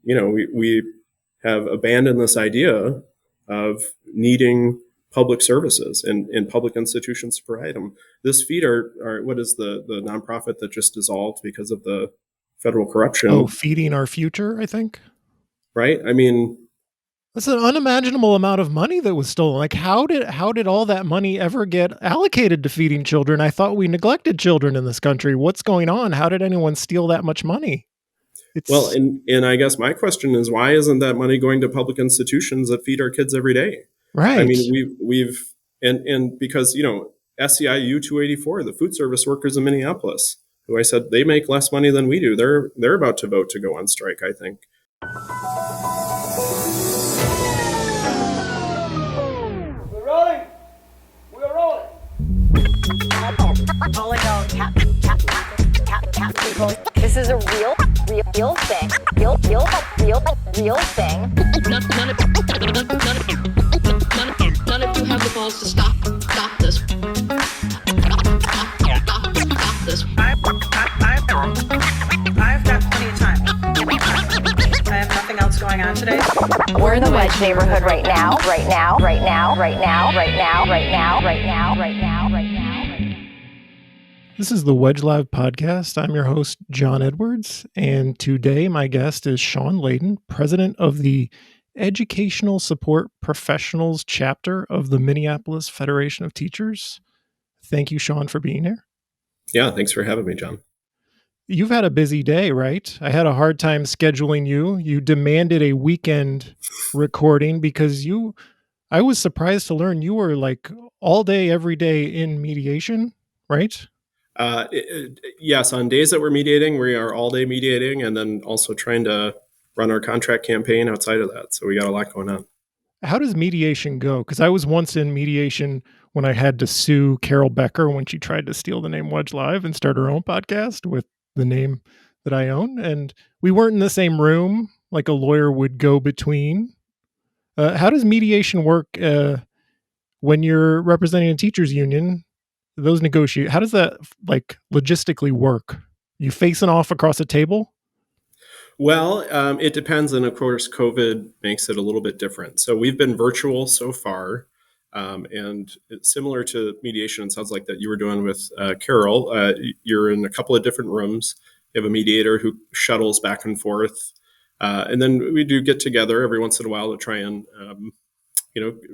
we have abandoned this idea of needing public services and public institutions to provide them. This feeder, what is the nonprofit that just dissolved because of the federal corruption? Oh, Feeding Our Future, I think. Right? I mean, that's an unimaginable amount of money that was stolen. Like, how did all that money ever get allocated to feeding children? I thought we neglected children in this country. What's going on? How did anyone steal that much money? Well, and I guess my question is, why isn't that money going to public institutions that feed our kids every day? Right. I mean, we've because, SEIU 284, the food service workers in Minneapolis, who I said they make less money than we do. They're about to vote to go on strike, I think. We're rolling. Calling out cat people. This is a real thing. Real thing. None of you have the balls to stop this. Stop this. I've got plenty of time. I have nothing else going on today. We're in the Wedge neighborhood right now. This is the Wedge Live podcast. I'm your host, John Edwards, and today my guest is Shaun Laden, president of the Educational Support Professionals chapter of the Minneapolis Federation of Teachers. Thank you, Shaun, for being here. Yeah, thanks for having me, John. You've had a busy day, right? I had a hard time scheduling you. You demanded a weekend recording because I was surprised to learn you were like all day, every day in mediation, right? Yes, on days that we're mediating, we are all day mediating and then also trying to run our contract campaign outside of that. So we got a lot going on. How does mediation go? Because I was once in mediation when I had to sue Carol Becker when she tried to steal the name Wedge Live and start her own podcast with the name that I own. And we weren't in the same room like a lawyer would go between. How does mediation work when you're representing a teachers union? Those negotiate. How does that like logistically work? You facing off across a table? Well, it depends. And of course, COVID makes it a little bit different. So we've been virtual so far. And it's similar to mediation. It sounds like that you were doing with Carol. You're in a couple of different rooms. You have a mediator who shuttles back and forth. And then we do get together every once in a while to try and,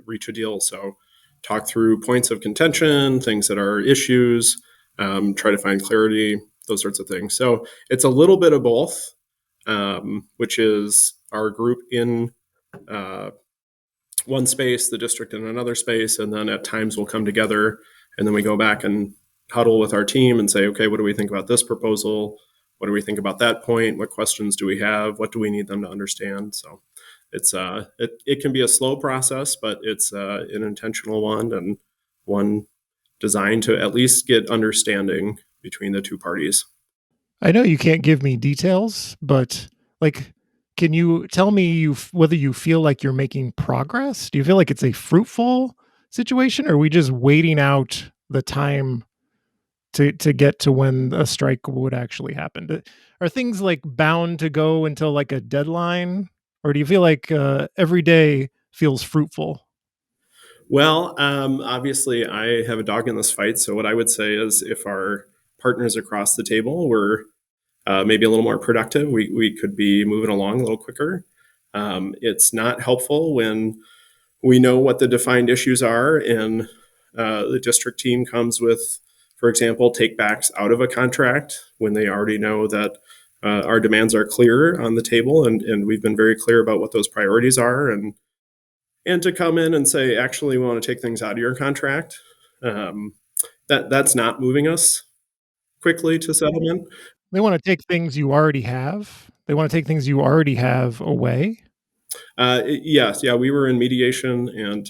reach a deal. So talk through points of contention, things that are issues, try to find clarity, those sorts of things. So it's a little bit of both, which is our group in one space, the district in another space, and then at times we'll come together and then we go back and huddle with our team and say, okay, what do we think about this proposal? What do we think about that point? What questions do we have? What do we need them to understand? So it's it can be a slow process, but it's an intentional one and one designed to at least get understanding between the two parties. I know you can't give me details, but like, can you tell me whether you feel like you're making progress? Do you feel like it's a fruitful situation, or are we just waiting out the time to get to when a strike would actually happen? Are things like bound to go until like a deadline, or do you feel like every day feels fruitful? Well, obviously I have a dog in this fight. So what I would say is if our partners across the table were maybe a little more productive, we could be moving along a little quicker. It's not helpful when we know what the defined issues are and the district team comes with, for example, take-backs out of a contract when they already know that our demands are clear on the table and we've been very clear about what those priorities are. And to come in and say, actually, we want to take things out of your contract, that's not moving us quickly to settlement. They want to take things you already have. They want to take things you already have away. Yes. Yeah. We were in mediation and,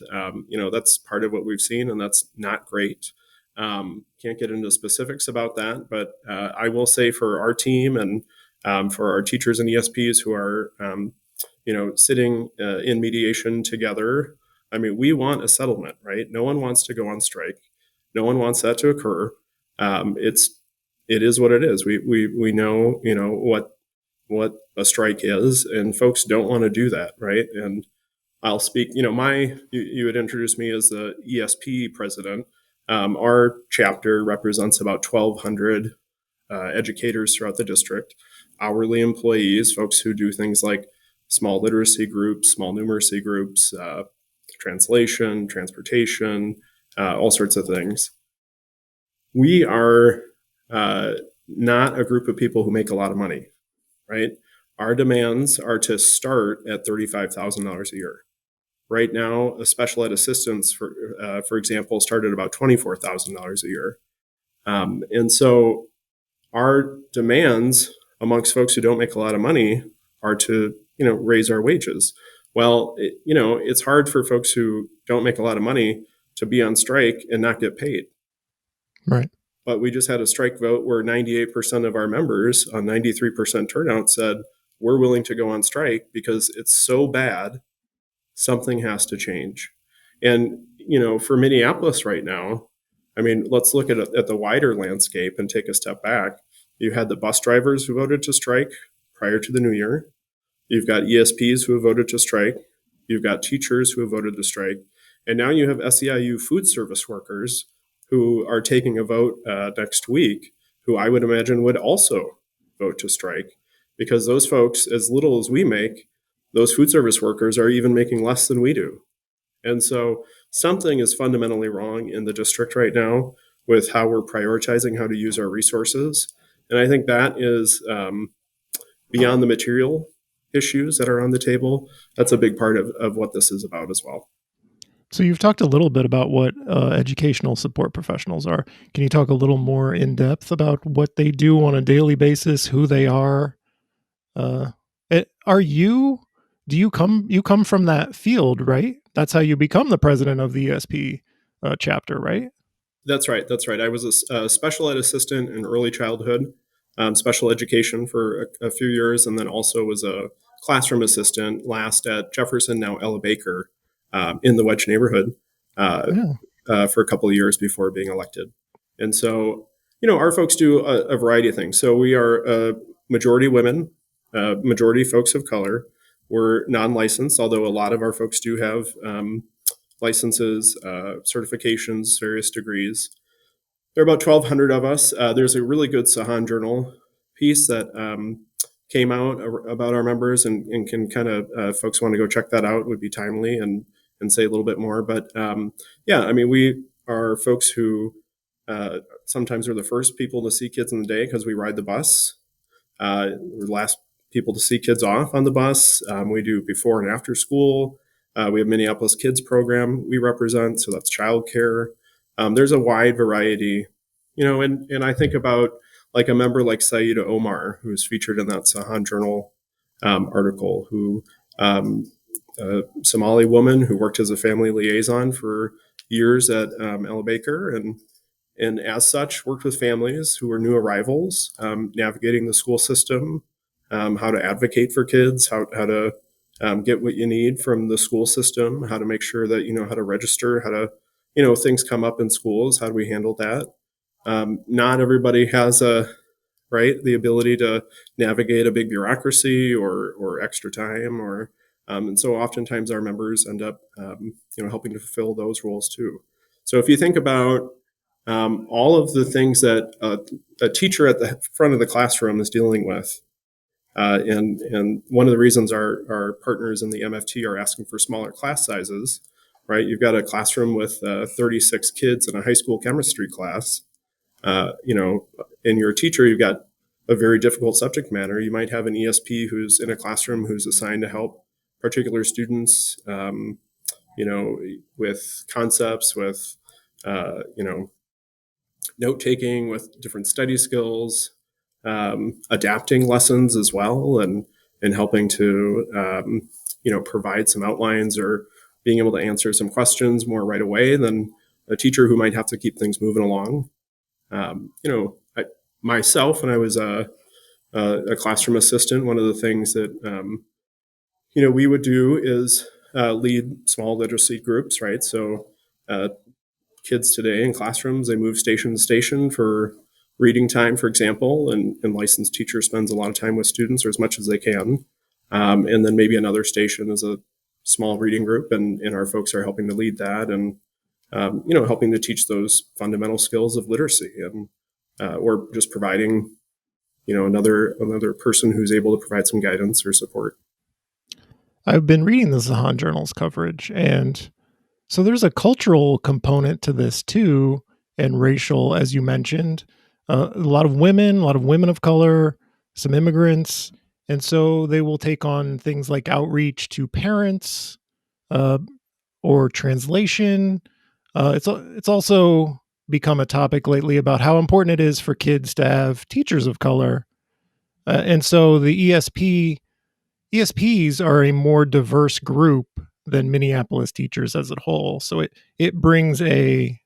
that's part of what we've seen and that's not great. Can't get into specifics about that, but I will say for our team and for our teachers and ESPs who are, sitting in mediation together, I mean, we want a settlement, right? No one wants to go on strike. No one wants that to occur. It is what it is. We know, what a strike is, and folks don't want to do that, right? And I'll speak, you had introduced me as the ESP president. Our chapter represents about 1,200 educators throughout the district, hourly employees, folks who do things like small literacy groups, small numeracy groups, translation, transportation, all sorts of things. We are not a group of people who make a lot of money, right? Our demands are to start at $35,000 a year. Right now, a special ed assistance, for example, start at about $24,000 a year. And so our demands amongst folks who don't make a lot of money are to, raise our wages. Well, it's hard for folks who don't make a lot of money to be on strike and not get paid. Right. But we just had a strike vote where 98% of our members on 93% turnout said, we're willing to go on strike because it's so bad, something has to change. And, for Minneapolis right now, I mean, let's look at the wider landscape and take a step back. You had the bus drivers who voted to strike prior to the new year. You've got ESPs who have voted to strike. You've got teachers who have voted to strike. And now you have SEIU food service workers who are taking a vote next week, who I would imagine would also vote to strike, because those folks, as little as we make, those food service workers are even making less than we do. And so something is fundamentally wrong in the district right now with how we're prioritizing how to use our resources. And I think that is beyond the material issues that are on the table. That's a big part of what this is about as well. So you've talked a little bit about what educational support professionals are. Can you talk a little more in depth about what they do on a daily basis, who they are? Do you come from that field, right? That's how you become the president of the ESP chapter, right? That's right. I was a special ed assistant in early childhood, special education for a few years, and then also was a classroom assistant last at Jefferson, now Ella Baker, in the Wedge neighborhood for a couple of years before being elected. And so, our folks do a variety of things. So we are majority women, majority folks of color. We're non-licensed, although a lot of our folks do have licenses, certifications, various degrees. There are about 1,200 of us. There's a really good Sahan Journal piece that came out about our members, and can kind of, folks want to go check that out, would be timely and say a little bit more. But we are folks who sometimes are the first people to see kids in the day because we ride the bus. We're the last people to see kids off on the bus. We do before and after school. We have Minneapolis Kids program we represent, so that's childcare. There's a wide variety, and I think about like a member like Saida Omar, who's featured in that Sahan Journal article, who a Somali woman who worked as a family liaison for years at Ella Baker, and as such worked with families who were new arrivals, navigating the school system, how to advocate for kids, how to get what you need from the school system, how to make sure that you know how to register, how to, things come up in schools, how do we handle that? Not everybody has the ability to navigate a big bureaucracy or extra time, and so oftentimes our members end up helping to fulfill those roles too. So if you think about all of the things that a teacher at the front of the classroom is dealing with, and one of the reasons our partners in the MFT are asking for smaller class sizes, right? You've got a classroom with 36 kids in a high school chemistry class. And you're a teacher, you've got a very difficult subject matter. You might have an ESP who's in a classroom who's assigned to help particular students, with concepts, with, note taking, with different study skills, adapting lessons as well, and helping to provide some outlines or being able to answer some questions more right away than a teacher who might have to keep things moving along. Myself, when I was a classroom assistant, one of the things that we would do is lead small literacy groups, right? So kids today in classrooms, they move station to station for reading time, for example, and licensed teacher spends a lot of time with students or as much as they can. And then maybe another station is a small reading group, and our folks are helping to lead that and helping to teach those fundamental skills of literacy, and or just providing another person who's able to provide some guidance or support. I've been reading the Zahan Journal's coverage, and so there's a cultural component to this too, and racial, as you mentioned. A lot of women, a lot of women of color, some immigrants, and so they will take on things like outreach to parents, uh, or translation. It's also become a topic lately about how important it is for kids to have teachers of color, and so the ESPs are a more diverse group than Minneapolis teachers as a whole. So it brings a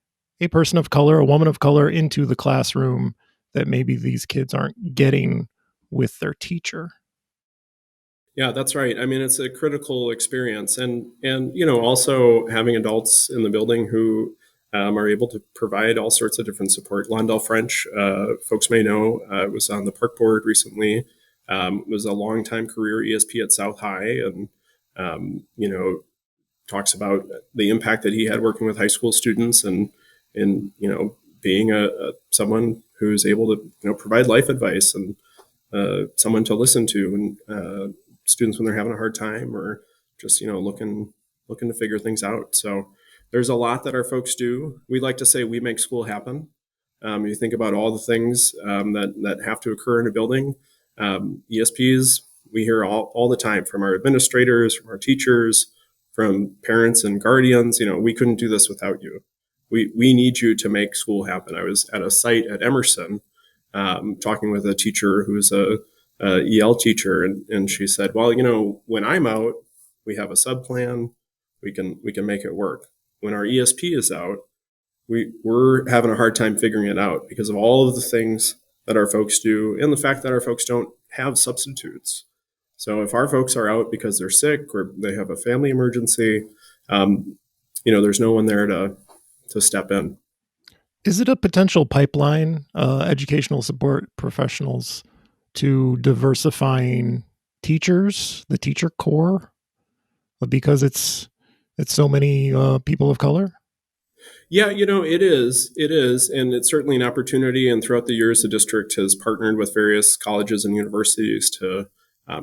person of color, a woman of color into the classroom that maybe these kids aren't getting with their teacher. Yeah, that's right. I mean, it's a critical experience, and also having adults in the building who are able to provide all sorts of different support. Londell French, folks may know, was on the park board recently. Was a longtime career ESP at South High, and talks about the impact that he had working with high school students, and being a someone who's able to provide life advice and someone to listen to, and students when they're having a hard time or just looking to figure things out. So there's a lot that our folks do. We like to say we make school happen. You think about all the things that have to occur in a building. ESPs, we hear all the time from our administrators, from our teachers, from parents and guardians. We couldn't do this without you. We need you to make school happen. I was at a site at Emerson talking with a teacher who's a EL teacher, and she said, well, when I'm out, we have a sub plan. We can make it work. When our ESP is out, we're having a hard time figuring it out because of all of the things that our folks do and the fact that our folks don't have substitutes. So if our folks are out because they're sick or they have a family emergency, there's no one there to step in. Is it a potential pipeline, educational support professionals, to diversifying teachers, the teacher core, because it's so many people of color? Yeah, it is. It is. And it's certainly an opportunity. And throughout the years, the district has partnered with various colleges and universities to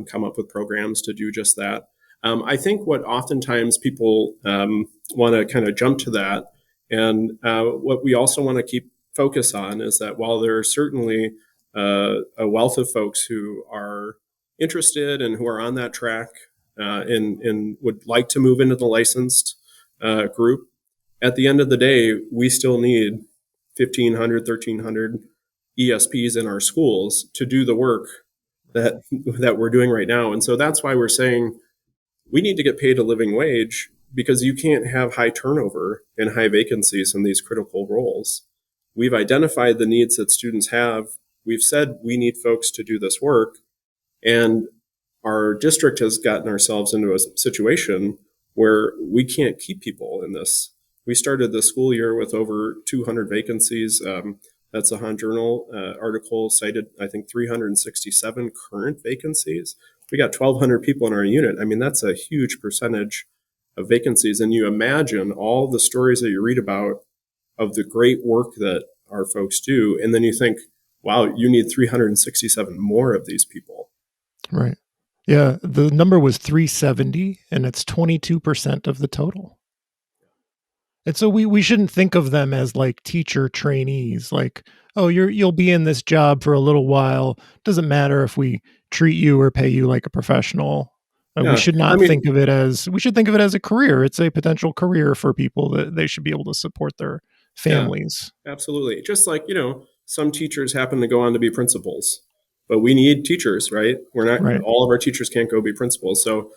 come up with programs to do just that. I think what oftentimes people want to kind of jump to that. And what we also want to keep focus on is that while there are certainly a wealth of folks who are interested and who are on that track and would like to move into the licensed group, at the end of the day, we still need 1,500, 1,300 ESPs in our schools to do the work that we're doing right now. And so that's why we're saying we need to get paid a living wage, because you can't have high turnover and high vacancies in these critical roles. We've identified the needs that students have. We've said we need folks to do this work. And our district has gotten ourselves into a situation where we can't keep people in this. We started the school year with over 200 vacancies. That's a Han Journal article cited, I think, 367 current vacancies. We got 1,200 people in our unit. I mean, that's a huge percentage of vacancies. And you imagine all the stories that you read about of the great work that our folks do. And then you think, wow, you need 367 more of these people. Right. Yeah. The number was 370, and it's 22% of the total. And so we shouldn't think of them as like teacher trainees, like, oh, you'll be in this job for a little while. Doesn't matter if we treat you or pay you like a professional. Yeah, we should not I mean, think of it as, we should think of it as a career. It's a potential career for people that they should be able to support their families. Yeah, absolutely. Just like, some teachers happen to go on to be principals, but we need teachers, right? We're not, Right. all of our teachers can't go be principals. So,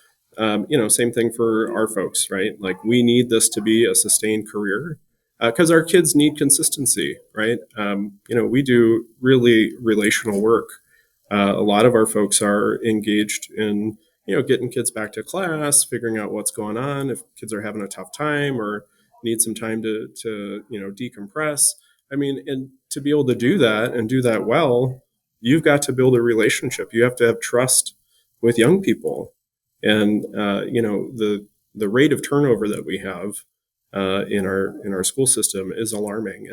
same thing for our folks, right? Like, we need this to be a sustained career because our kids need consistency, right? We do really relational work. A lot of our folks are engaged in, getting kids back to class, figuring out what's going on, if kids are having a tough time or need some time to decompress. I mean, and to be able to do that and do that well, you've got to build a relationship. You have to have trust with young people. And, the rate of turnover that we have in our school system is alarming.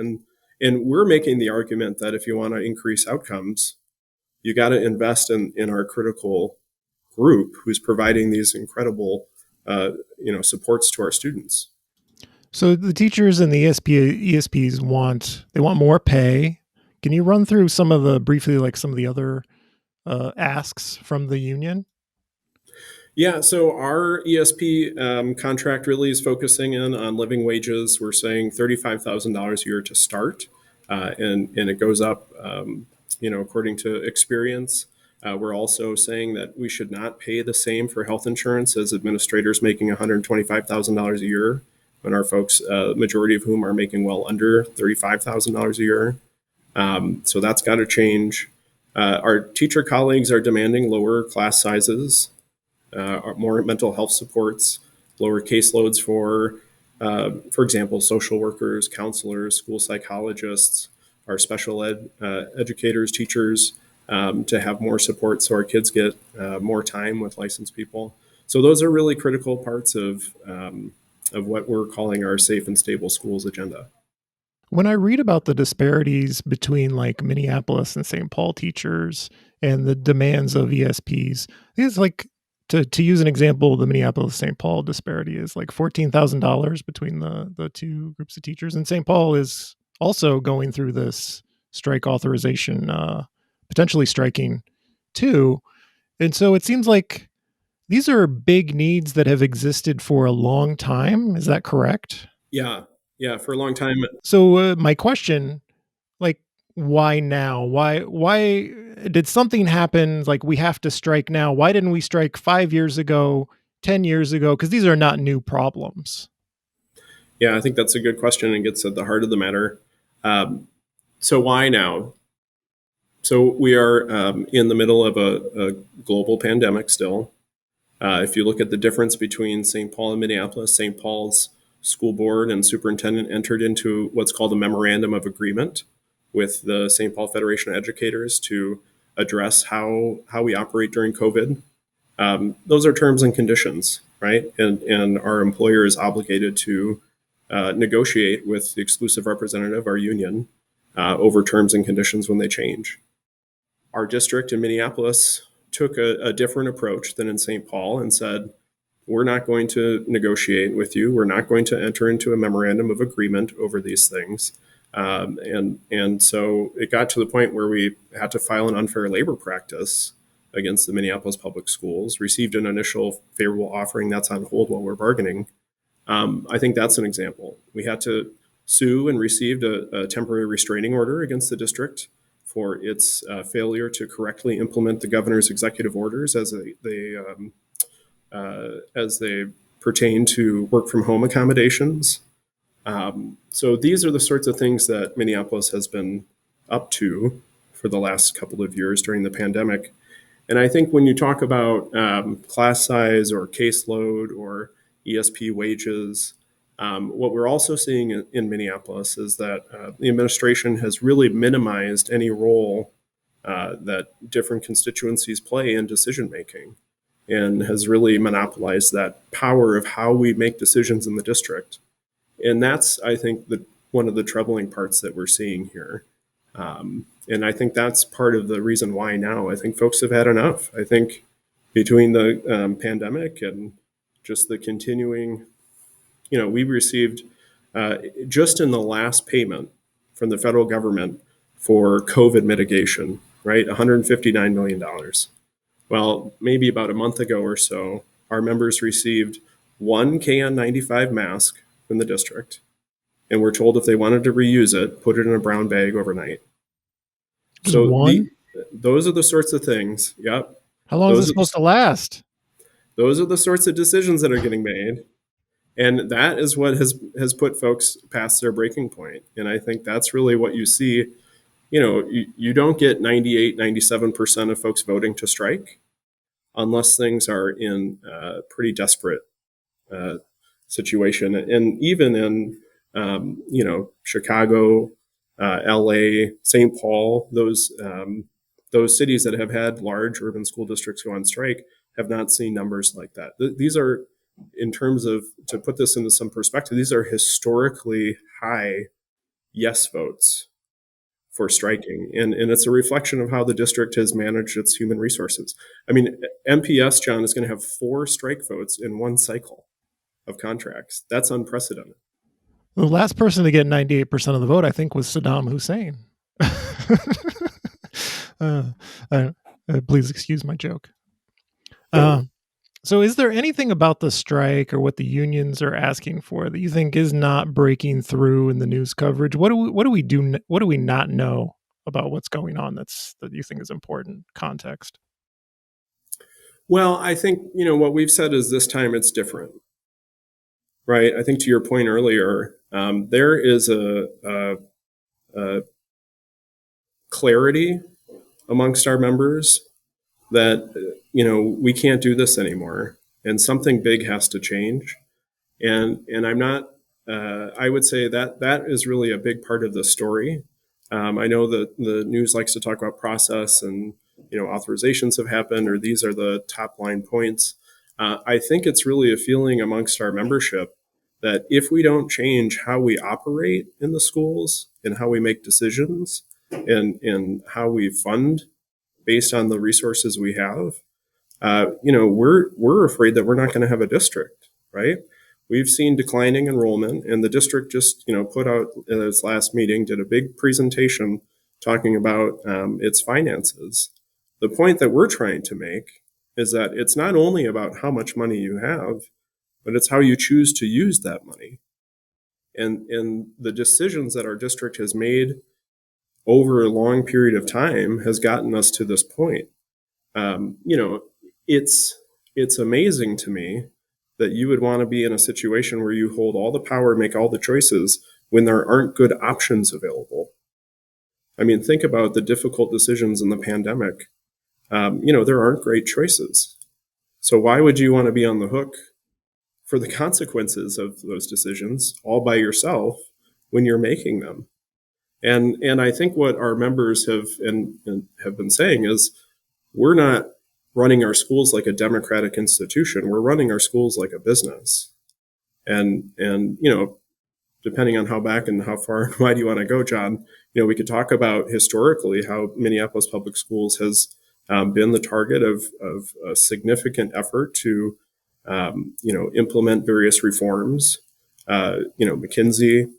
And we're making the argument that if you want to increase outcomes, you got to invest in our critical group who's providing these incredible supports to our students. So the teachers and the ESPs want more pay. Can you run through some of the other asks from the union? Yeah, so our ESP contract really is focusing in on living wages. We're saying $35,000 a year to start, and it goes up, according to experience. We're also saying that we should not pay the same for health insurance as administrators making $125,000 a year, when our folks, majority of whom are making well under $35,000 a year. So that's got to change. Our teacher colleagues are demanding lower class sizes, more mental health supports, lower caseloads for example, social workers, counselors, school psychologists, our special ed educators, teachers, to have more support so our kids get more time with licensed people. So those are really critical parts of what we're calling our safe and stable schools agenda. When I read about the disparities between like Minneapolis and St. Paul teachers and the demands of ESPs, it's like to use an example, the Minneapolis St. Paul disparity is like $14,000 between the two groups of teachers, and St. Paul is also going through this strike authorization, potentially striking too. And so it seems like these are big needs that have existed for a long time. Is that correct? Yeah, for a long time. So my question, like, why now? Why did something happen? Like, we have to strike now. Why didn't we strike 5 years ago, 10 years ago? Because these are not new problems. Yeah, I think that's a good question and gets at the heart of the matter. So why now? So we are in the middle of a global pandemic still. If you look at the difference between St. Paul and Minneapolis, St. Paul's school board and superintendent entered into what's called a memorandum of agreement with the St. Paul Federation of Educators to address how we operate during COVID. Those are terms and conditions, right? And our employer is obligated to negotiate with the exclusive representative, our union, over terms and conditions when they change. Our district in Minneapolis took a different approach than in St. Paul and said, we're not going to negotiate with you. We're not going to enter into a memorandum of agreement over these things. And so it got to the point where we had to file an unfair labor practice against the Minneapolis Public Schools, received an initial favorable offering that's on hold while we're bargaining. I think that's an example. We had to sue and received a temporary restraining order against the district for its failure to correctly implement the governor's executive orders as they pertain to work from home accommodations. So these are the sorts of things that Minneapolis has been up to for the last couple of years during the pandemic. And I think when you talk about class size or caseload or ESP wages, what we're also seeing in Minneapolis is that the administration has really minimized any role that different constituencies play in decision making, and has really monopolized that power of how we make decisions in the district. And that's, I think, one of the troubling parts that we're seeing here. And I think that's part of the reason why now. I think folks have had enough. I think between the pandemic and just the continuing, we received just in the last payment from the federal government for COVID mitigation, right, $159 million. Well, maybe about a month ago or so, our members received one KN95 mask from the district, and were told if they wanted to reuse it, put it in a brown bag overnight. So one? Those are the sorts of things. Yep. How long is this supposed to last? Those are the sorts of decisions that are getting made. And that is what has put folks past their breaking point. And I think that's really what you see. You don't get 98, 97% of folks voting to strike unless things are in a pretty desperate situation. And even in, Chicago, LA, St. Paul, those cities that have had large urban school districts go on strike have not seen numbers like that. These are, in terms of, to put this into some perspective, these are historically high yes votes for striking. And it's a reflection of how the district has managed its human resources. I mean, MPS, John, is going to have 4 strike votes in one cycle of contracts. That's unprecedented. The last person to get 98% of the vote, I think, was Saddam Hussein. Please excuse my joke. So is there anything about the strike or what the unions are asking for that you think is not breaking through in the news coverage? What do we not know about what's going on that you think is important context? Well, I think, what we've said is this time it's different, right? I think to your point earlier, there is a clarity amongst our members that, we can't do this anymore and something big has to change. And I'm not, I would say that is really a big part of the story. I know that the news likes to talk about process and, authorizations have happened, or these are the top line points. I think it's really a feeling amongst our membership that if we don't change how we operate in the schools and how we make decisions and how we fund based on the resources we have, we're afraid that we're not going to have a district, right? We've seen declining enrollment, and the district just, put out in its last meeting, did a big presentation talking about its finances. The point that we're trying to make is that it's not only about how much money you have, but it's how you choose to use that money. And the decisions that our district has made over a long period of time has gotten us to this point. It's amazing to me that you would want to be in a situation where you hold all the power, make all the choices when there aren't good options available. I mean, think about the difficult decisions in the pandemic. There aren't great choices. So why would you want to be on the hook for the consequences of those decisions all by yourself when you're making them? And I think what our members have been saying is, we're not running our schools like a democratic institution. We're running our schools like a business. And depending on how back and how far and wide you want to go, John, we could talk about historically how Minneapolis Public Schools has been the target of a significant effort to, implement various reforms. McKinsey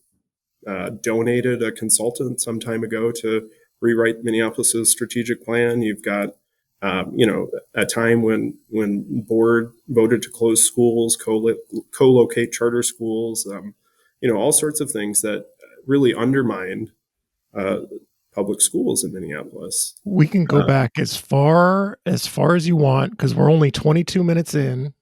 donated a consultant some time ago to rewrite Minneapolis's strategic plan. You've got, a time when board voted to close schools, co-locate charter schools, all sorts of things that really undermined public schools in Minneapolis. We can go back as far as you want, because we're only 22 minutes in.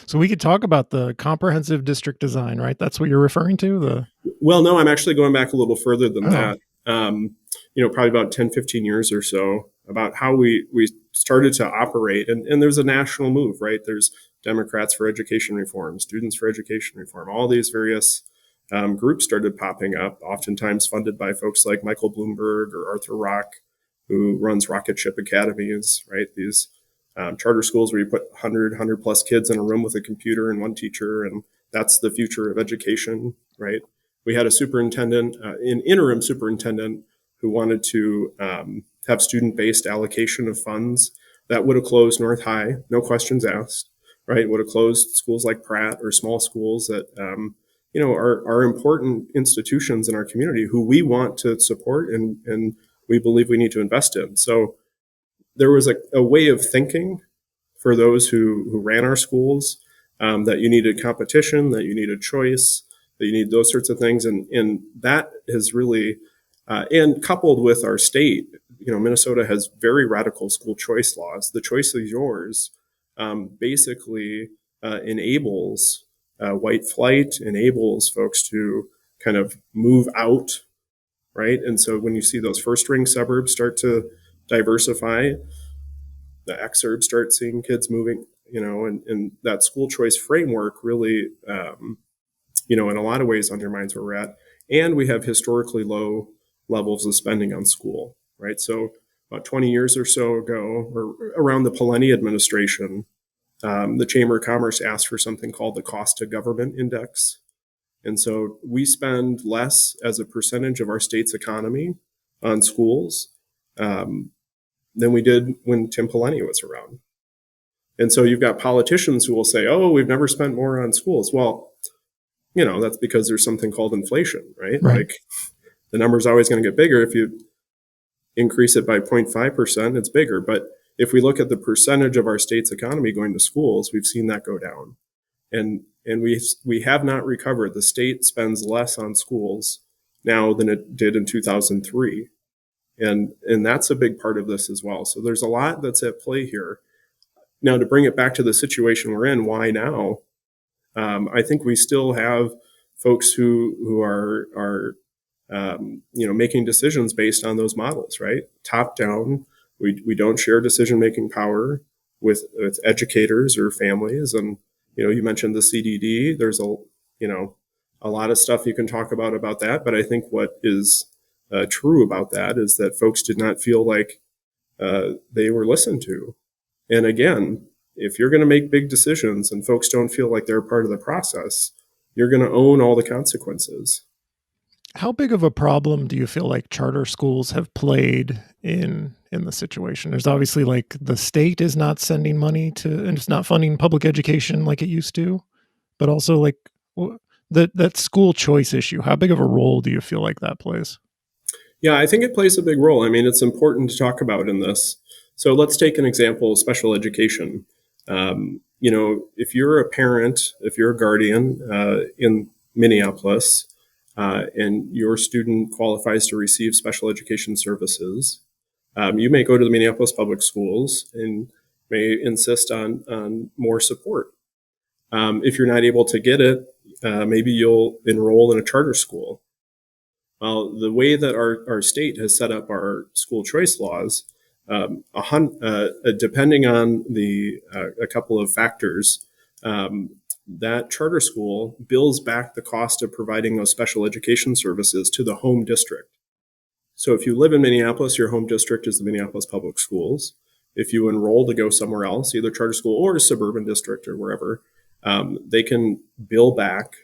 So we could talk about the comprehensive district design, right? That's what you're referring to? Well, no, I'm actually going back a little further than that. Probably about 10, 15 years or so, about how we started to operate. And there's a national move, right? There's Democrats for Education Reform, Students for Education Reform, all these various groups started popping up, oftentimes funded by folks like Michael Bloomberg or Arthur Rock, who runs Rocket Ship Academies, right? These charter schools where you put 100 plus kids in a room with a computer and one teacher, and that's the future of education, right? We had a superintendent, an interim superintendent, who wanted to have student-based allocation of funds. That would have closed North High, no questions asked, right? Would have closed schools like Pratt or small schools that, are important institutions in our community who we want to support and we believe we need to invest in. So there was a way of thinking for those who ran our schools, that you needed competition, that you needed choice, that you need those sorts of things. And that has really, and coupled with our state, Minnesota has very radical school choice laws. The choice is yours, basically enables white flight, enables folks to kind of move out, right? And so when you see those first ring suburbs start to diversify, the exurbs start seeing kids moving, and that school choice framework really, in a lot of ways undermines where we're at. and we have historically low levels of spending on school, right? So about 20 years or so ago, or around the Peleni administration, the Chamber of Commerce asked for something called the Cost of Government Index. And so we spend less as a percentage of our state's economy on schools than we did when Tim Peleni was around. And so you've got politicians who will say, oh, we've never spent more on schools. Well, that's because there's something called inflation, right? Like the number's always going to get bigger. If you increase it by 0.5%, it's bigger. But if we look at the percentage of our state's economy going to schools, we've seen that go down. And we have not recovered. The state spends less on schools now than it did in 2003. And that's a big part of this as well. So there's a lot that's at play here. Now, to bring it back to the situation we're in, why now? I think we still have folks who are making decisions based on those models, right? Top down, we don't share decision-making power with educators or families. And, you mentioned the CDD. There's a lot of stuff you can talk about that. But I think what is true about that is that folks did not feel like they were listened to. And again, if you're going to make big decisions and folks don't feel like they're part of the process, you're going to own all the consequences. How big of a problem do you feel like charter schools have played in the situation? There's obviously like the state is not sending money to, and it's not funding public education like it used to, but also like that school choice issue. How big of a role do you feel like that plays? Yeah, I think it plays a big role. I mean, it's important to talk about in this. So let's take an example of special education. If you're a parent, if you're a guardian in Minneapolis, and your student qualifies to receive special education services, you may go to the Minneapolis Public Schools and may insist on more support. If you're not able to get it, maybe you'll enroll in a charter school. Well, the way that our state has set up our school choice laws, depending on a couple of factors, that charter school bills back the cost of providing those special education services to the home district. So if you live in Minneapolis, your home district is the Minneapolis Public Schools. If you enroll to go somewhere else, either charter school or a suburban district or wherever, they can bill back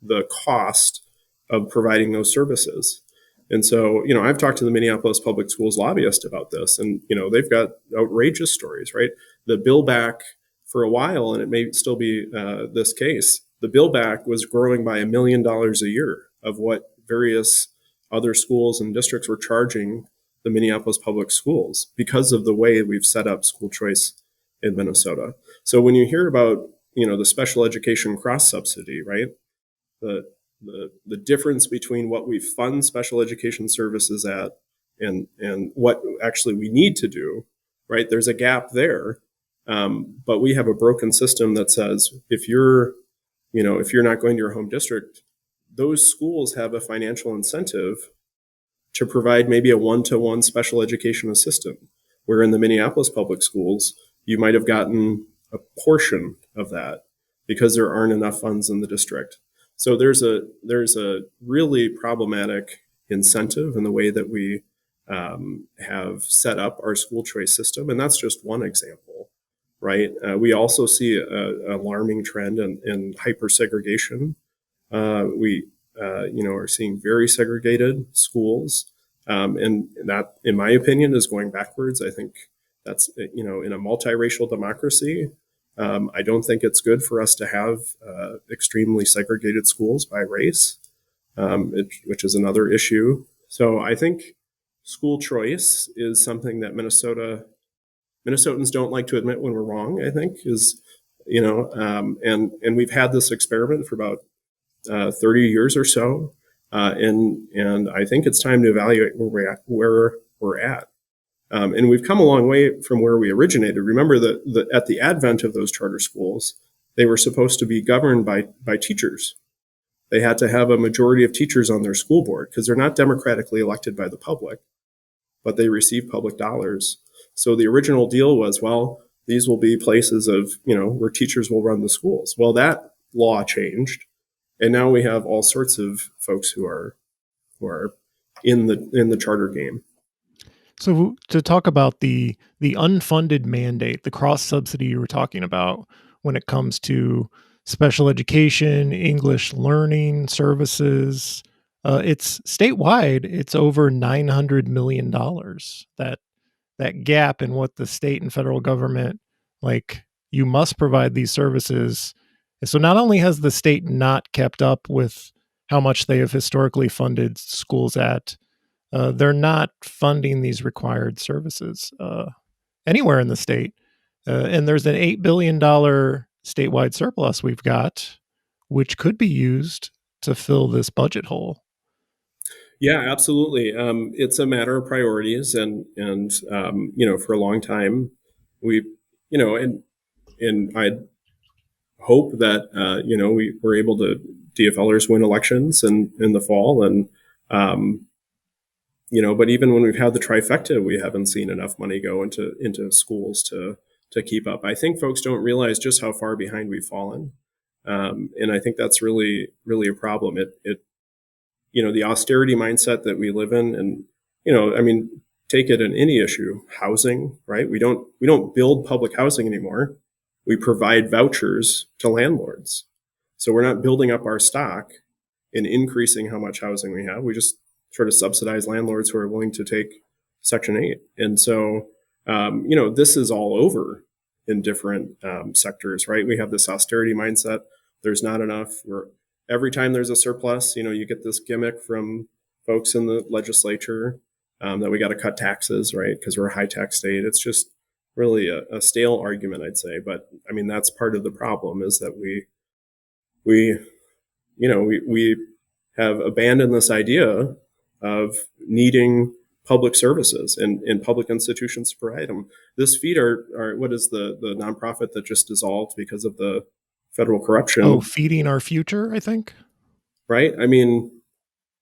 the cost of providing those services. And so, I've talked to the Minneapolis Public Schools lobbyist about this, and, they've got outrageous stories, right? The bill back for a while, and it may still be this case, the bill back was growing by $1 million a year of what various other schools and districts were charging the Minneapolis Public Schools because of the way we've set up school choice in Minnesota. So when you hear about, the special education cross subsidy, right? The difference between what we fund special education services at and what actually we need to do, right? There's a gap there. But we have a broken system that says if you're not going to your home district, those schools have a financial incentive to provide maybe a one-to-one special education assistant, where in the Minneapolis Public Schools, you might have gotten a portion of that because there aren't enough funds in the district. So there's a really problematic incentive in the way that we have set up our school choice system, and that's just one example, right? We also see an alarming trend in hyper-segregation. We are seeing very segregated schools, and that, in my opinion, is going backwards. I think that's in a multiracial democracy. I don't think it's good for us to have extremely segregated schools by race, which is another issue. So I think school choice is something that Minnesotans don't like to admit when we're wrong, I think, and we've had this experiment for about 30 years or so. And I think it's time to evaluate where we're at. And we've come a long way from where we originated. Remember that at the advent of those charter schools, they were supposed to be governed by teachers. They had to have a majority of teachers on their school board because they're not democratically elected by the public, but they receive public dollars. So the original deal was, well, these will be places of, where teachers will run the schools. Well, that law changed. And now we have all sorts of folks who are in the charter game. So to talk about the unfunded mandate, the cross subsidy you were talking about when it comes to special education, English learning services, it's statewide. It's over $900 million. That gap in what the state and federal government, like, you must provide these services. So not only has the state not kept up with how much they have historically funded schools at, they're not funding these required services anywhere in the state. And there's an $8 billion statewide surplus we've got, which could be used to fill this budget hole. Yeah, absolutely. It's a matter of priorities, and for a long time, we, and I hope that we were able to DFLers win elections in the fall, and but even when we've had the trifecta, we haven't seen enough money go into schools to keep up. I think folks don't realize just how far behind we've fallen, and I think that's really really a problem. It the austerity mindset that we live in, and take it in any issue, housing, right? We don't build public housing anymore. We provide vouchers to landlords. So we're not building up our stock and increasing how much housing we have. We just sort of subsidize landlords who are willing to take Section 8. And so, this is all over in different sectors, right? We have this austerity mindset. There's not enough. Every time there's a surplus, you get this gimmick from folks in the legislature that we got to cut taxes, right? Because we're a high tax state. It's just really a stale argument, I'd say. But I mean, that's part of the problem, is that we have abandoned this idea of needing public services and public institutions to provide them. This feed are what is the nonprofit that just dissolved because of the federal corruption? Oh, Feeding Our Future, I think. Right? I mean,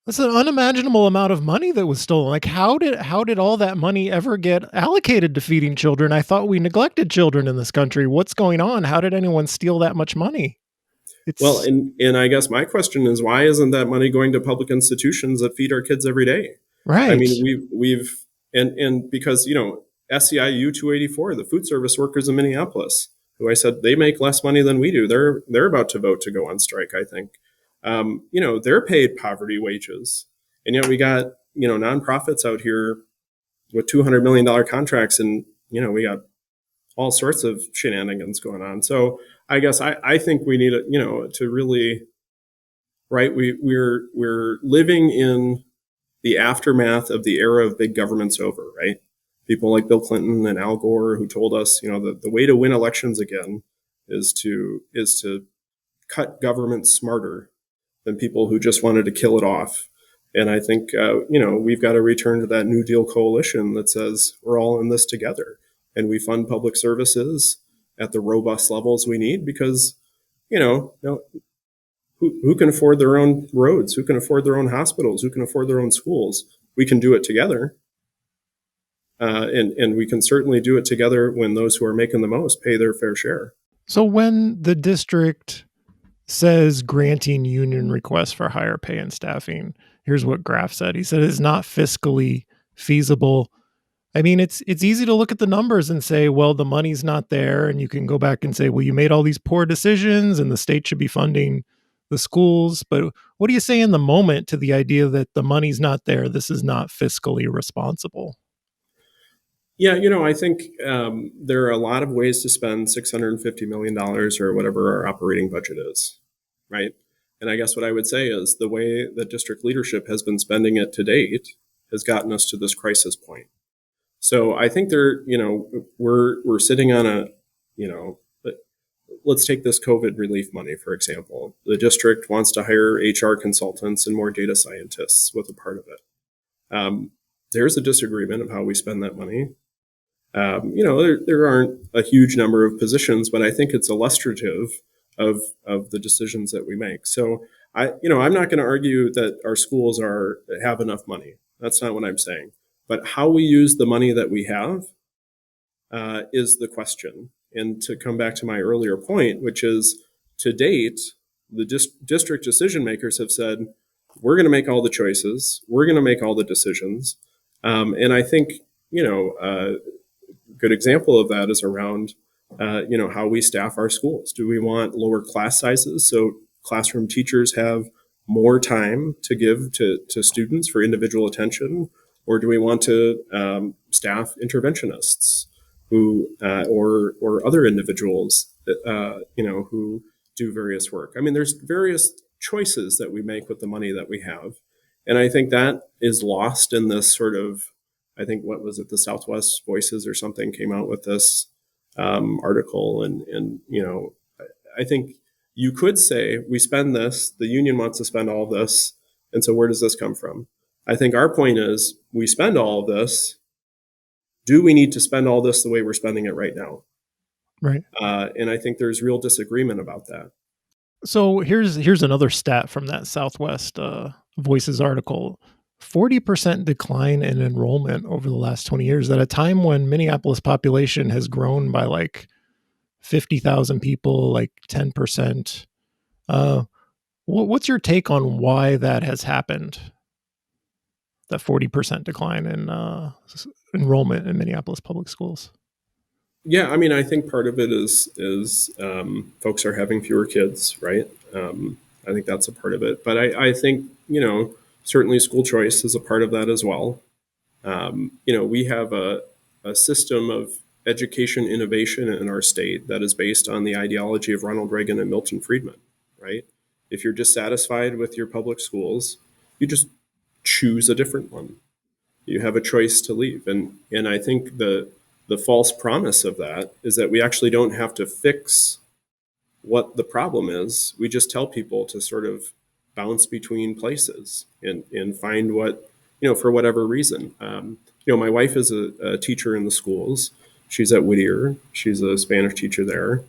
that's an unimaginable amount of money that was stolen. Like, how did all that money ever get allocated to feeding children? I thought we neglected children in this country. What's going on? How did anyone steal that much money? Well, and I guess my question is, why isn't that money going to public institutions that feed our kids every day? Right. I mean, we've because SEIU 284, the food service workers in Minneapolis, who I said they make less money than we do. They're about to vote to go on strike, I think. They're paid poverty wages, and yet we got nonprofits out here with $200 million contracts, and we got all sorts of shenanigans going on. So I guess I think we need to really, right? We're living in the aftermath of the era of big government's over, right? People like Bill Clinton and Al Gore, who told us, the way to win elections again is to cut government smarter than people who just wanted to kill it off. And I think, we've got to return to that New Deal coalition that says we're all in this together, and we fund public services at the robust levels we need, because, who can afford their own roads? Who can afford their own hospitals? Who can afford their own schools? We can do it together. And we can certainly do it together when those who are making the most pay their fair share. So when the district says granting union requests for higher pay and staffing, here's what Graff said. He said it's not fiscally feasible. I mean, it's easy to look at the numbers and say, well, the money's not there. And you can go back and say, well, you made all these poor decisions and the state should be funding the schools. But what do you say in the moment to the idea that the money's not there? This is not fiscally responsible. Yeah, I think there are a lot of ways to spend $650 million or whatever our operating budget is, right? And I guess what I would say is the way that district leadership has been spending it to date has gotten us to this crisis point. So I think we're sitting on let's take this COVID relief money, for example. The district wants to hire HR consultants and more data scientists with a part of it. There's a disagreement of how we spend that money. There aren't a huge number of positions, but I think it's illustrative of the decisions that we make. So I'm not going to argue that our schools have enough money. That's not what I'm saying. But how we use the money that we have is the question. And to come back to my earlier point, which is, to date, the district decision makers have said, we're going to make all the choices, we're going to make all the decisions. And I think, a good example of that is around, how we staff our schools. Do we want lower class sizes so classroom teachers have more time to give to students for individual attention? Or do we want to staff interventionists who, or other individuals that, who do various work? I mean, there's various choices that we make with the money that we have. And I think that is lost in this sort of, I think, what was it, the Southwest Voices or something came out with this article. And, I think you could say we spend this, the union wants to spend all of this. And so where does this come from? I think our point is we spend all of this. Do we need to spend all this the way we're spending it right now? Right. And I think there's real disagreement about that. So here's another stat from that Southwest Voices article. 40% decline in enrollment over the last 20 years at a time when Minneapolis population has grown by like 50,000 people, like 10%. What's your take on why that has happened? That 40% decline in enrollment in Minneapolis public schools. Yeah, I mean, I think part of it is folks are having fewer kids, right? I think that's a part of it. But I think, certainly school choice is a part of that as well. We have a system of education innovation in our state that is based on the ideology of Ronald Reagan and Milton Friedman, right? If you're dissatisfied with your public schools, you just choose a different one. You have a choice to leave. And I think the false promise of that is that we actually don't have to fix what the problem is. We just tell people to sort of bounce between places and find what, for whatever reason. My wife is a teacher in the schools. She's at Whittier. She's a Spanish teacher there.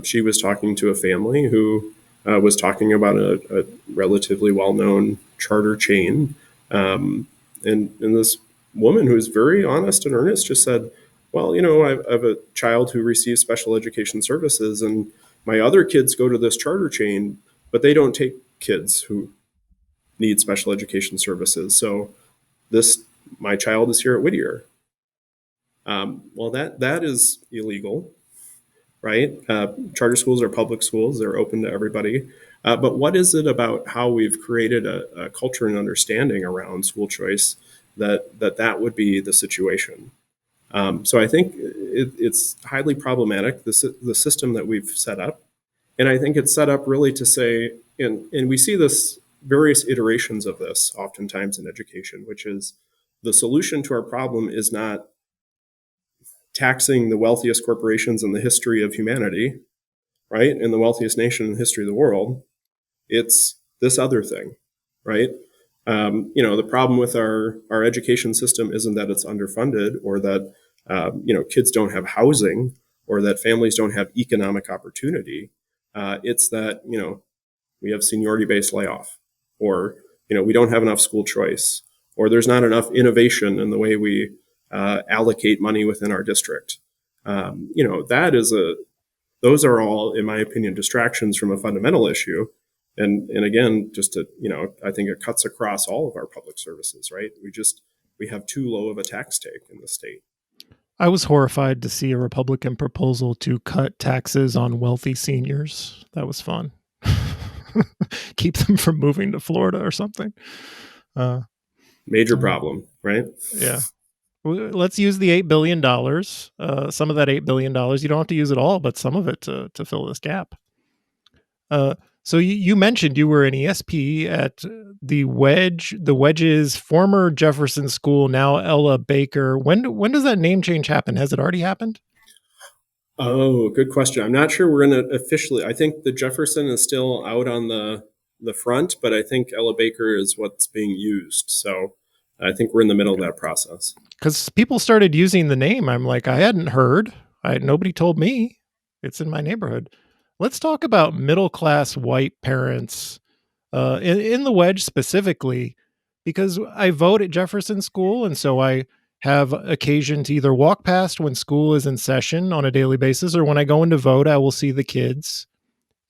She was talking to a family who was talking about a relatively well-known charter chain. And this woman who's very honest and earnest just said, well, I have a child who receives special education services, and my other kids go to this charter chain, but they don't take kids who need special education services. So my child is here at Whittier. Well, that is illegal, right? Charter schools are public schools. They're open to everybody. But what is it about how we've created a culture and understanding around school choice that would be the situation? So I think it's highly problematic, the system that we've set up. And I think it's set up really to say, and we see this various iterations of this oftentimes in education, which is the solution to our problem is not taxing the wealthiest corporations in the history of humanity, right? And the wealthiest nation in the history of the world. It's this other thing, right? The problem with our education system isn't that it's underfunded or that, kids don't have housing or that families don't have economic opportunity. It's that, we have seniority-based layoff or, we don't have enough school choice or there's not enough innovation in the way we allocate money within our district. Those are all, in my opinion, distractions from a fundamental issue. And again, just to, I think it cuts across all of our public services, right? We have too low of a tax take in the state. I was horrified to see a Republican proposal to cut taxes on wealthy seniors. That was fun. Keep them from moving to Florida or something. Major problem, right? Yeah. Let's use the $8 billion. Some of that $8 billion, you don't have to use it all, but some of it to fill this gap. So you mentioned you were an ESP at the Wedge. The Wedge's former Jefferson School, now Ella Baker. When does that name change happen? Has it already happened? Oh, good question. I'm not sure we're going to officially. I think the Jefferson is still out on the front, but I think Ella Baker is what's being used. So I think we're in the middle of that process. Because people started using the name. I'm like, I hadn't heard. Nobody told me. It's in my neighborhood. Let's talk about middle-class white parents in the Wedge specifically, because I vote at Jefferson School, and so I have occasion to either walk past when school is in session on a daily basis, or when I go in to vote, I will see the kids.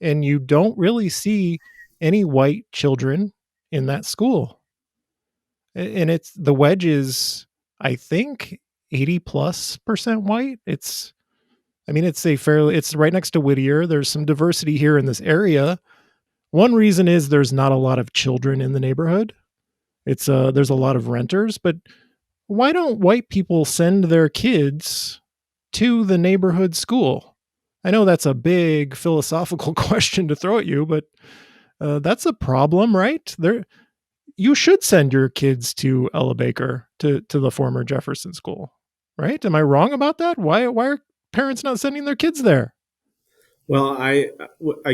and you don't really see any white children in that school. And it's the Wedge is, I think, 80+% white. It's right next to Whittier. There's some diversity here in this area. One reason is there's not a lot of children in the neighborhood. There's a lot of renters, but why don't white people send their kids to the neighborhood school? I know that's a big philosophical question to throw at you, but that's a problem, right? You should send your kids to Ella Baker, to the former Jefferson School, right? Am I wrong about that? Why are parents not sending their kids there? Well, I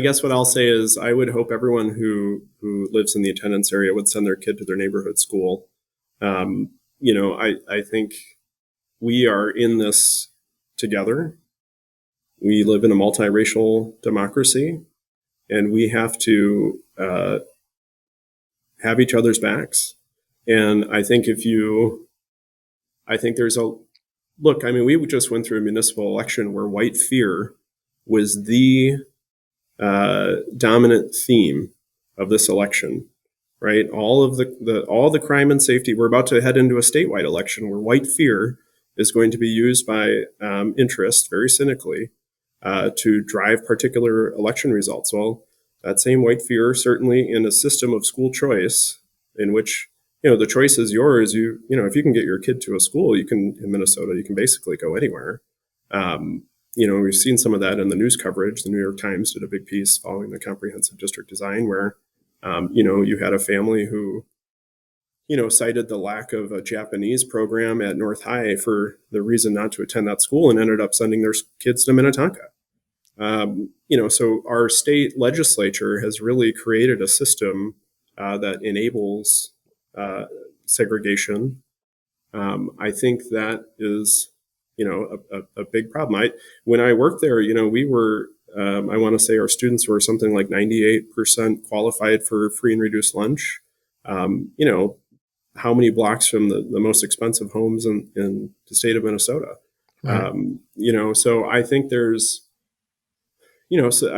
guess what I'll say is I would hope everyone who lives in the attendance area would send their kid to their neighborhood school. I think we are in this together. We live in a multiracial democracy, and we have to have each other's backs. And I think we just went through a municipal election where white fear was the dominant theme of this election, right? All the crime and safety. We're about to head into a statewide election where white fear is going to be used by interest, very cynically, to drive particular election results. Well, that same white fear, certainly in a system of school choice, in which the choice is yours. If you can get your kid to a school, in Minnesota, you can basically go anywhere. We've seen some of that in the news coverage. The New York Times did a big piece following the comprehensive district design where, you had a family who, cited the lack of a Japanese program at North High for the reason not to attend that school and ended up sending their kids to Minnetonka. So our state legislature has really created a system that enables segregation. I think that is a big problem. When I worked there, we were, I want to say our students were something like 98% qualified for free and reduced lunch. How many blocks from the most expensive homes in the state of Minnesota? Right. So I think I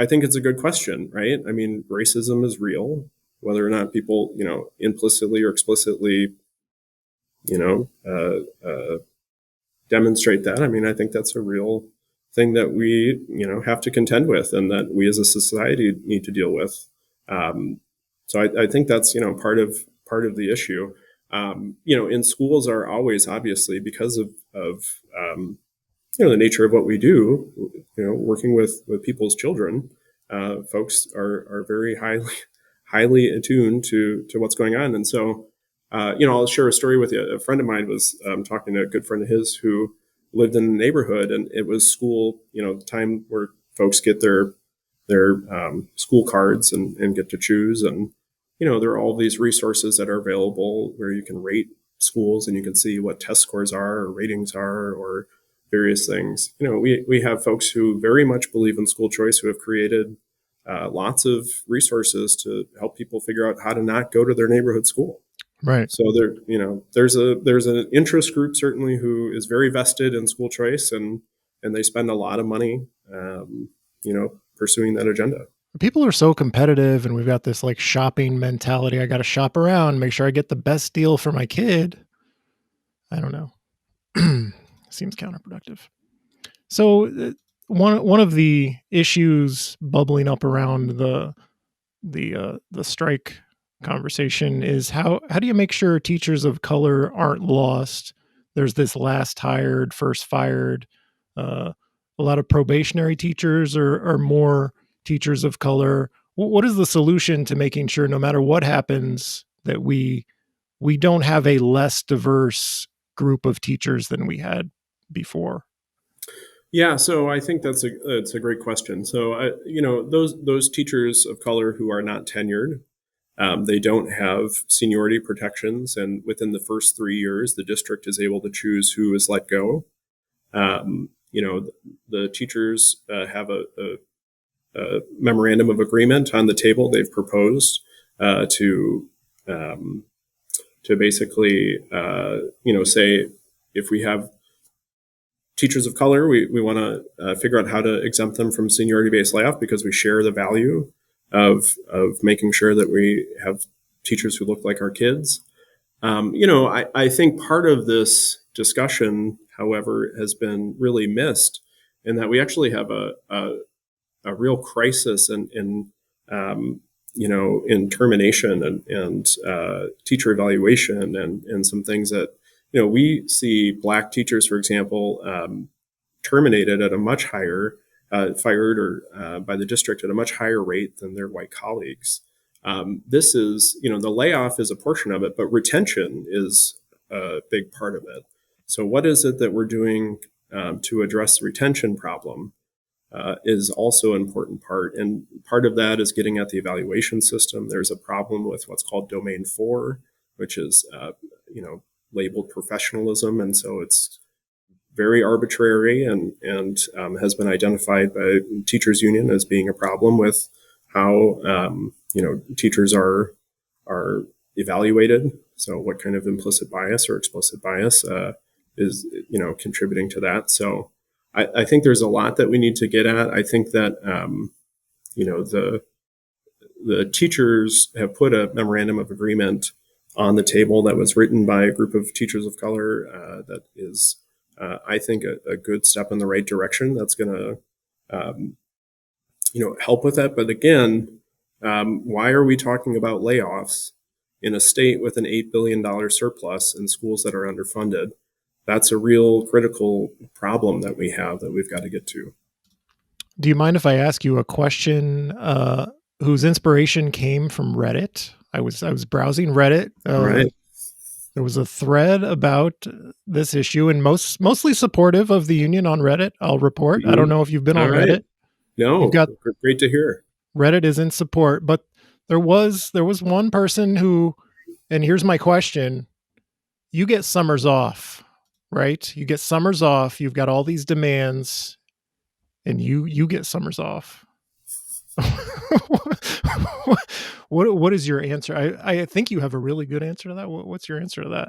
think it's a good question, right? I mean, racism is real, whether or not people, implicitly or explicitly, demonstrate that. I mean, I think that's a real thing that we, have to contend with and that we as a society need to deal with. So I think that's, part of the issue. In schools are always, obviously, because of the nature of what we do, working with people's children, folks are very highly attuned to what's going on. And so, I'll share a story with you. A friend of mine was talking to a good friend of his who lived in a neighborhood, and it was school, the time where folks get their school cards and get to choose. And, there are all these resources that are available where you can rate schools and you can see what test scores are or ratings are or various things. We have folks who very much believe in school choice who have created lots of resources to help people figure out how to not go to their neighborhood school. Right. So there's an interest group certainly who is very vested in school choice and they spend a lot of money, pursuing that agenda. People are so competitive, and we've got this like shopping mentality. I got to shop around, make sure I get the best deal for my kid. I don't know. Seems counterproductive. So one of the issues bubbling up around the strike conversation is how do you make sure teachers of color aren't lost? There's this last hired, first fired. A lot of probationary teachers are more teachers of color. What is the solution to making sure no matter what happens that we don't have a less diverse group of teachers than we had before? Yeah, so I think that's a great question. So those teachers of color who are not tenured, they don't have seniority protections, and within the first 3 years, the district is able to choose who is let go. The teachers have a memorandum of agreement on the table. They've proposed to basically, say if we have teachers of color, we want to figure out how to exempt them from seniority-based layoff because we share the value of making sure that we have teachers who look like our kids. I think part of this discussion, however, has been really missed in that we actually have a real crisis in termination and teacher evaluation and some things that, we see Black teachers, for example, terminated at a much higher, fired or by the district at a much higher rate than their white colleagues. This is, the layoff is a portion of it, but retention is a big part of it. So what is it that we're doing to address the retention problem is also an important part. And part of that is getting at the evaluation system. There's a problem with what's called Domain 4, which is, labeled professionalism. And so it's very arbitrary and has been identified by Teachers Union as being a problem with how teachers are evaluated. So what kind of implicit bias or explicit bias is contributing to that. So I think there's a lot that we need to get at. I think that the teachers have put a memorandum of agreement on the table that was written by a group of teachers of color that is, I think, a good step in the right direction. That's going to help with that. But again, why are we talking about layoffs in a state with an $8 billion surplus and schools that are underfunded? That's a real critical problem that we have that we've got to get to. Do you mind if I ask you a question whose inspiration came from Reddit? I was browsing Reddit. Right. There was a thread about this issue and mostly supportive of the union on Reddit. I'll report. I don't know if you've been on Reddit. No, you've got, great to hear. Reddit is in support, but there was one person who, and here's my question: you get summers off, right? You get summers off. You've got all these demands, and you get summers off. What is your answer? I think you have a really good answer to that. What's your answer to that?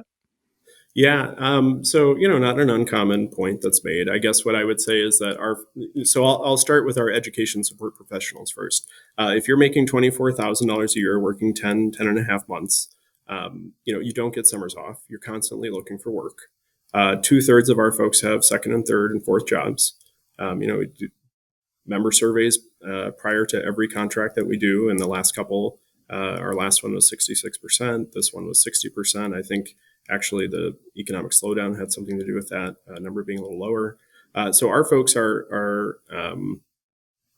Yeah. So, not an uncommon point that's made. I guess what I would say is that I'll start with our education support professionals first. If you're making $24,000 a year, working 10 and a half months, you don't get summers off. You're constantly looking for work. 2/3 of our folks have second and third and fourth jobs. We do member surveys prior to every contract that we do. And the last couple, our last one was 66%. This one was 60%. I think actually the economic slowdown had something to do with that number being a little lower. So our folks are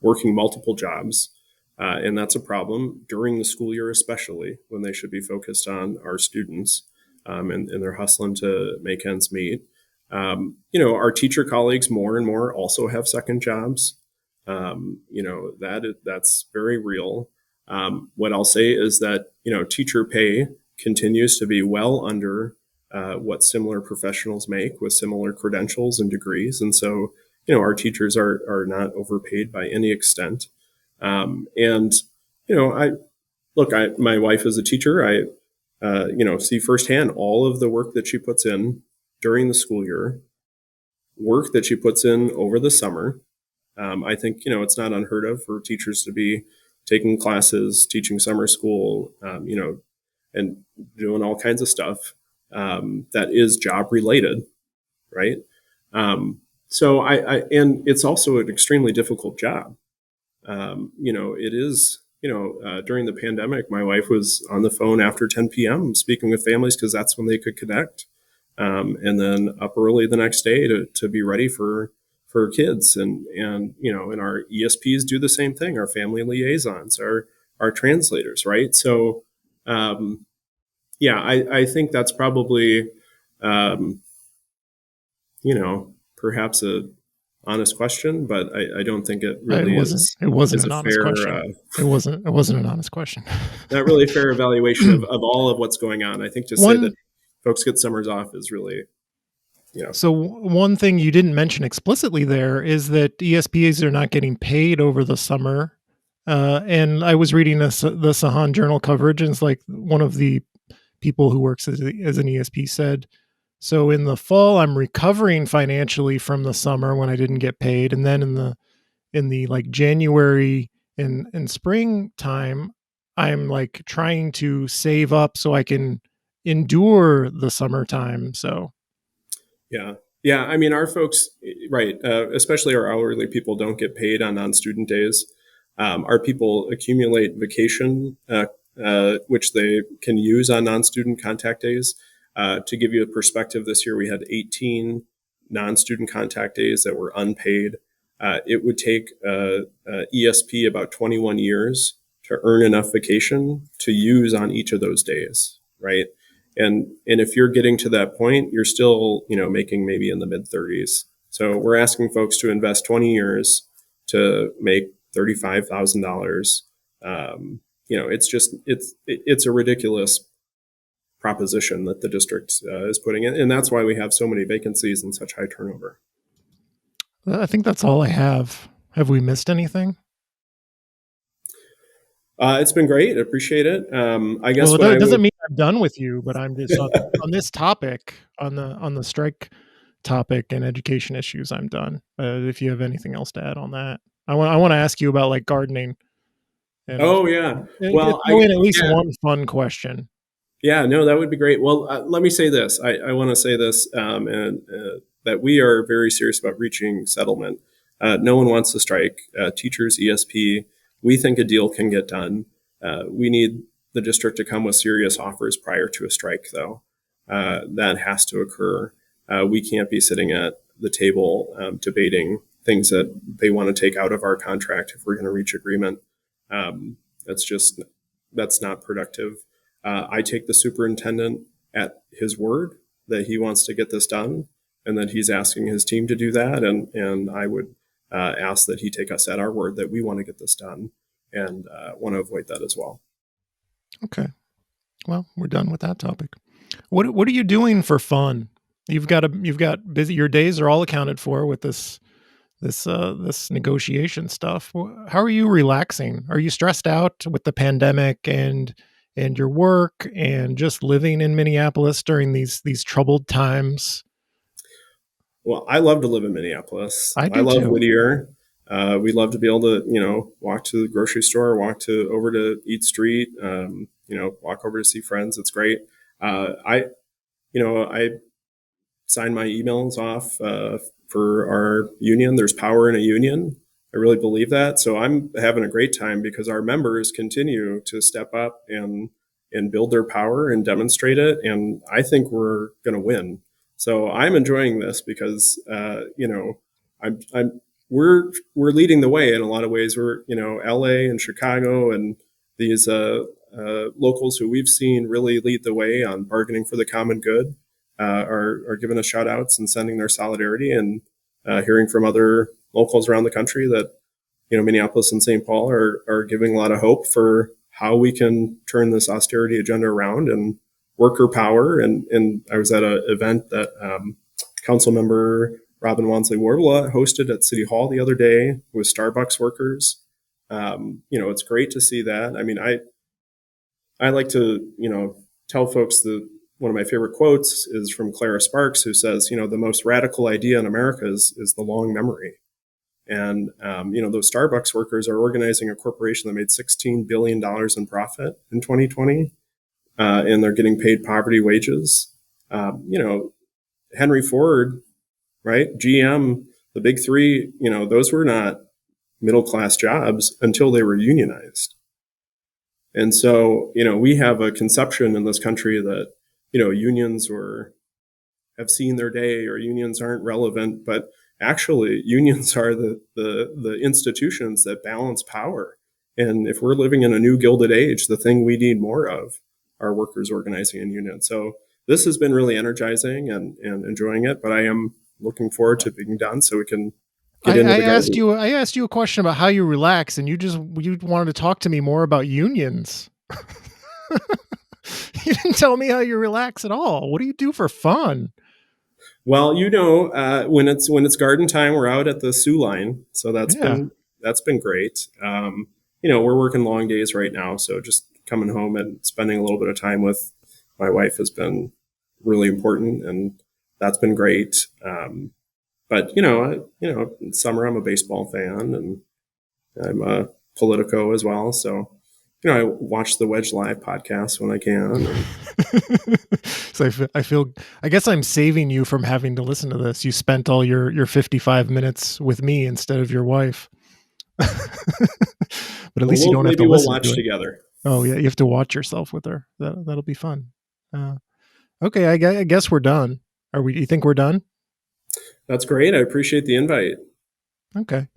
working multiple jobs. And that's a problem during the school year, especially when they should be focused on our students and they're hustling to make ends meet. Our teacher colleagues more and more also have second jobs. That's very real. What I'll say is that, teacher pay continues to be well under what similar professionals make with similar credentials and degrees. And so, our teachers are not overpaid by any extent. My wife is a teacher. I see firsthand all of the work that she puts in during the school year, work that she puts in over the summer. I think, it's not unheard of for teachers to be taking classes, teaching summer school, and doing all kinds of stuff that is job related, right? So and it's also an extremely difficult job. It is, during the pandemic, my wife was on the phone after 10 p.m. speaking with families because that's when they could connect. And then up early the next day to be ready for kids. And our ESPs do the same thing. Our family liaisons, our translators, right? So, I think that's probably, perhaps a honest question, but I don't think it really is. It wasn't an honest question. It wasn't an honest question. Not really a fair evaluation of all of what's going on. I think to say that folks get summers off is really, So one thing you didn't mention explicitly there is that ESPs are not getting paid over the summer. And I was reading the Sahan Journal coverage, and it's like one of the people who works as an ESP said, So in the fall, I'm recovering financially from the summer when I didn't get paid, and then in the like January and springtime, I'm like trying to save up so I can endure the summertime. So Yeah. Yeah. I mean, our folks, right, especially our hourly people, don't get paid on non student days. Our people accumulate vacation, which they can use on non student contact days. To give you a perspective, this year we had 18 non student contact days that were unpaid. It would take ESP about 21 years to earn enough vacation to use on each of those days, right? And if you're getting to that point, you're still, making maybe in the mid 30s. So we're asking folks to invest 20 years to make $35,000. It's a ridiculous proposition that the district is putting in, and that's why we have so many vacancies and such high turnover. I think that's all I have. Have we missed anything? It's been great. I appreciate it. I guess Well, what I it doesn't would. mean I'm done with you, but I'm just on this topic, on the strike topic and education issues. I'm done. If you have anything else to add on that, I want to ask you about like gardening and Oh yeah. throw in at least one fun question. Yeah, no, that would be great. Well, let me say this. I want to say this, and that we are very serious about reaching settlement. No one wants to strike. Teachers, ESP, we think a deal can get done. We need the district to come with serious offers prior to a strike, though. That has to occur. We can't be sitting at the table debating things that they want to take out of our contract if we're going to reach agreement. That's not productive. I take the superintendent at his word that he wants to get this done and that he's asking his team to do that. And I would ask that he take us at our word that we want to get this done and want to avoid that as well. Okay. Well, we're done with that topic. What are you doing for fun? You've got busy. Your days are all accounted for with this negotiation stuff. How are you relaxing? Are you stressed out with the pandemic and your work and just living in Minneapolis during these troubled times? Well, I love to live in Minneapolis. I I do love too. Whittier. We love to be able to, walk to the grocery store, over to Eat Street, walk over to see friends. It's great. I sign my emails off for our union. There's power in a union. I really believe that. So I'm having a great time because our members continue to step up and build their power and demonstrate it. And I think we're going to win. So I'm enjoying this because we're leading the way in a lot of ways. We're LA and Chicago and these locals who we've seen really lead the way on bargaining for the common good are giving us shout outs and sending their solidarity, and hearing from other locals around the country that Minneapolis and St. Paul are giving a lot of hope for how we can turn this austerity agenda around and worker power. And I was at an event that council member Robin Wansley Warbla hosted at City Hall the other day with Starbucks workers. It's great to see that. I mean, I like to tell folks that one of my favorite quotes is from Clara Sparks, who says, the most radical idea in America is the long memory. And, those Starbucks workers are organizing a corporation that made $16 billion in profit in 2020, and they're getting paid poverty wages. Henry Ford, right? GM, the big three, those were not middle-class jobs until they were unionized. And so, we have a conception in this country that, unions have seen their day or unions aren't relevant, but actually unions are the institutions that balance power. And if we're living in a new gilded age, the thing we need more of are workers organizing in unions. So this has been really energizing and enjoying it, but I am looking forward to being done so we can get into the garden. I asked you a question about how you relax, and you wanted to talk to me more about unions. You didn't tell me how you relax at all. What do you do for fun? Well, when it's garden time, we're out at the Sioux line, so that's been great. We're working long days right now, so just coming home and spending a little bit of time with my wife has been really important. And that's been great. But in summer I'm a baseball fan, and I'm a Politico as well. So, I watch the Wedge Live podcast when I can. So I guess I'm saving you from having to listen to this. You spent all your 55 minutes with me instead of your wife. But at least you don't have to listen watch to it. together. Oh yeah, you have to watch yourself with her. That'll be fun. Okay, I guess we're done. You think we're done? That's great. I appreciate the invite. Okay.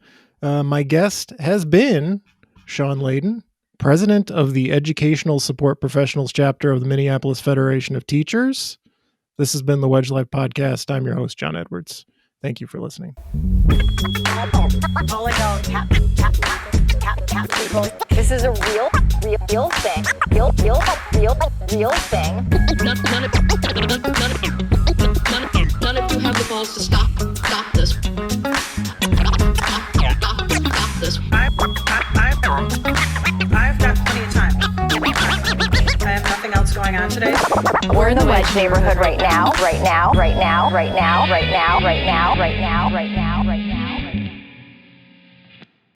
My guest has been Shaun Laden, president of the Educational Support Professionals chapter of the Minneapolis Federation of Teachers. This has been the Wedge Life podcast. I'm your host, John Edwards. Thank you for listening. This is a real thing. Real thing. None of you have the balls to stop this. Stop this. I've got plenty of time. I have nothing else going on today. We're in the Wedge neighborhood right now.